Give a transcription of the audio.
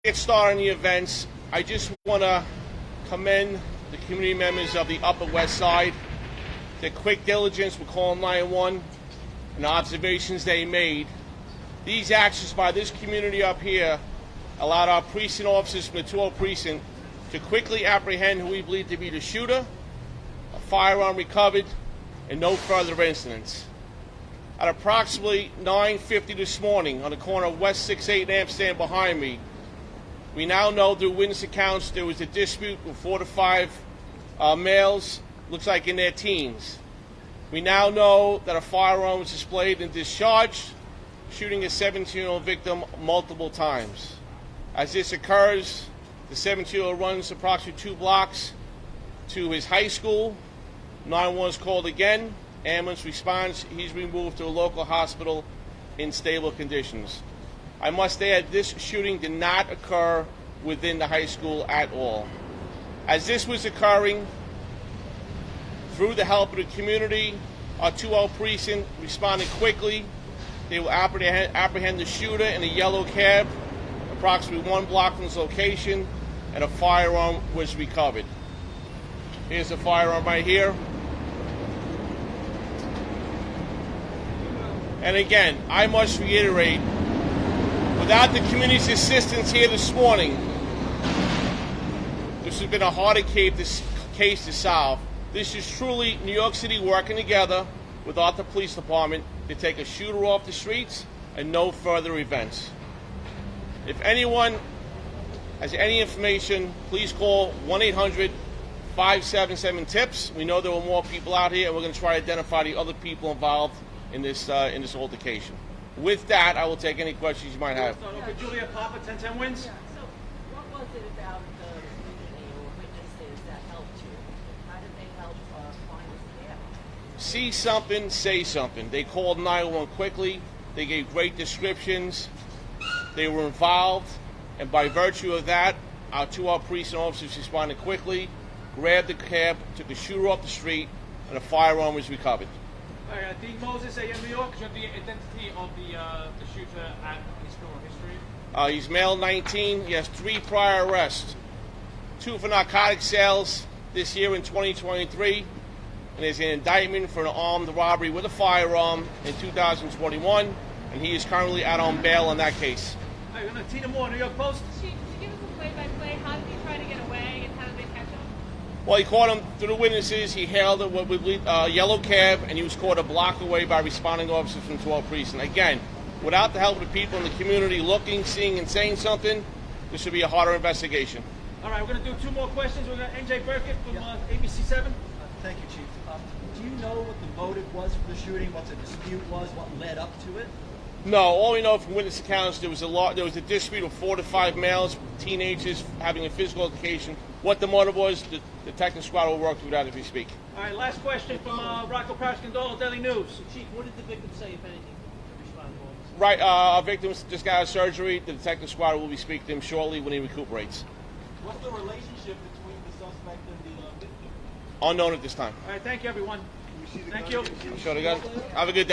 Get started on the events. I just want to commend the community members of the Upper West Side. Their quick diligence with calling 911 and the observations they made. These actions by this community up here allowed our precinct officers from the 200 precinct to quickly apprehend who we believe to be the shooter, a firearm recovered, and no further incidents. At approximately 9:50 this morning on the corner of West 68 and Amsterdam behind me, we now know through witness accounts there was a dispute with 4 to 5 males, looks like in their teens. We now know that a firearm was displayed and discharged, shooting a 17-year-old victim multiple times. As this occurs, the 17-year-old runs approximately 2 blocks to his high school. 911 is called again. Ambulance responds. He's removed to a local hospital in stable conditions. I must add, this shooting did not occur within the high school at all. As this was occurring, through the help of the community, our 200 precinct responded quickly. They will apprehend the shooter in a yellow cab, approximately 1 block from this location, and a firearm was recovered. Here's the firearm right here. And again, I must reiterate, without the community's assistance here this morning, this has been a harder case to solve. This is truly New York City working together with our police department to take a shooter off the streets and no further events. If anyone has any information, please call 1-800-577-TIPS. We know there were more people out here, and we're going to try to identify the other people involved in this altercation. With that, I will take any questions you might have. Okay, Julia Papa, 1010 wins. Yeah, so what was it about the community or witnesses that helped you? How did they help find us there? See something, say something. They called 911 quickly. They gave great descriptions. They were involved. And by virtue of that, our 2 precinct officers responded quickly, grabbed the cab, took the shooter off the street, and a firearm was recovered. All right, Dean Moses, AM New York. Do you have the identity of the shooter and his criminal history? He's male, 19. He has 3 prior arrests. 2 for narcotic sales this year in 2023. And there's an indictment for an armed robbery with a firearm in 2021. And he is currently out on bail on that case. All right, we're going to Tina Moore, New York Post. Chief, could you give us a play-by-play? How did he try to get away, and how did they catch him? Well, he caught him through the witnesses. He hailed what we believe yellow cab, and he was caught a block away by responding officers from 12 precinct. Again, without the help of the people in the community looking, seeing, and saying something, this should be a harder investigation. All right, we're going to do 2 more questions. We're going to NJ Burkett from ABC 7. Thank you, Chief. Do you know what the motive was for the shooting, what the dispute was, what led up to it? No, all we know from witness accounts, there was a dispute of 4 to 5 males, teenagers, having a physical altercation. What the motive was, the detective squad will work through that as we speak. All right, last question from Rocco Parascandolo, Daily News. Chief, what did the victim say, if anything, to respond to all this? Right, our victim just got out of surgery. The detective squad will be speaking to him shortly when he recuperates. What's the relationship between the suspect and the victim? Unknown at this time. All right, thank you, everyone. Thank you. Sure, have a good day.